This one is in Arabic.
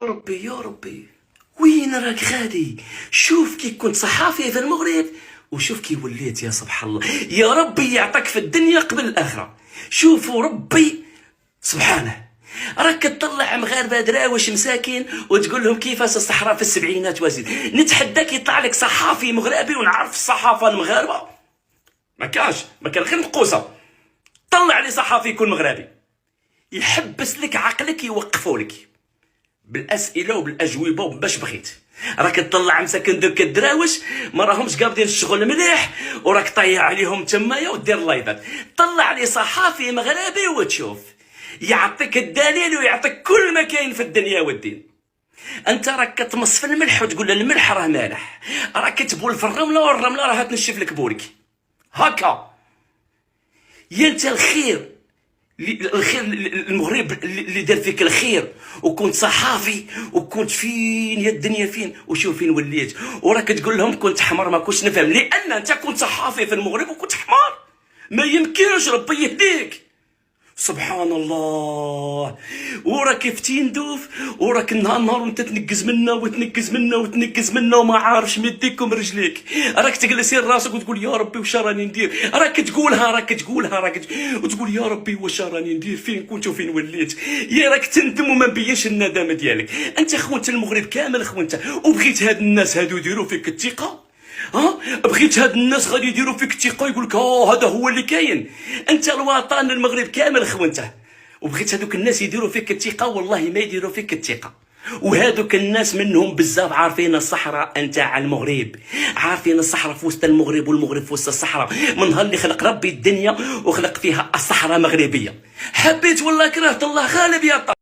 ربي يا ربي، وين راك غادي؟ شوف كي كنت صحافي في المغرب وشوف كي وليت، يا سبحان الله. يا ربي يعطيك في الدنيا قبل الآخرة. شوفوا ربي سبحانه، راك تطلع مغاربه دراوش مساكين وتقول لهم كيفاش الصحراء في السبعينات وزيد. نتحداك يطلع لك صحافي مغربي ونعرف الصحافه المغاربه ما كان غير نقوصه. طلع لي صحافي يكون مغربي يحبس لك عقلك، يوقفوا لك بالاسئله وبالاجوبه وباش بغيت. راك تطلع مساكن دوك الدراوش ما راهمش قابضين الشغل مليح وراك طيح عليهم تمايا ودير لايفات. طلع لي صحافي مغربي وتشوف، يعطيك الدليل ويعطيك كل ما كاين في الدنيا والدين. انت راك كتمص في الملح وتقول الملح راه مالح، راك تبول في الرمله والرمله راه تنشف لك بورك هكا. يا انت الخير المغرب اللي دار فيك الخير وكنت صحافي وكنت فين يا الدنيا فين، وشوف فين وليت. وراك تقول لهم كنت حمار. ما كنتش نفهم لان انت كنت صحافي في المغرب وكنت حمار. ما يمكنش، ربي يهديك. سبحان الله. وراك في تندوف وراك نهار وانت تنقز منا وتنقز منا وتنقز منا وما عارفش مديك رجليك. راك تجلسي راسك وتقول يا ربي واش راني ندير. راك تقولها وتقول يا ربي واش راني ندير، فين كنت وفين وليت. يا راك تندم وما مبينش الندامه ديالك. انت خونت المغرب كامل خونته، وبغيت هاد الناس هادو يديروا فيك الثقه. بغيت هاد الناس غادي يديروا فيك الثقه، يقول لك هذا هو اللي كاين. انت الوطن المغرب كامل خونته، وبغيت هذوك الناس يديروا فيك الثقه. والله ما يديروا فيك الثقه. وهذوك الناس منهم بزاف عارفين الصحراء نتاع المغرب، عارفين الصحراء في وسط المغرب والمغرب في وسط الصحراء. من نهار اللي خلق ربي الدنيا وخلق فيها الصحراء مغربيه. حبيت والله كرهت، الله غالب يا طارق.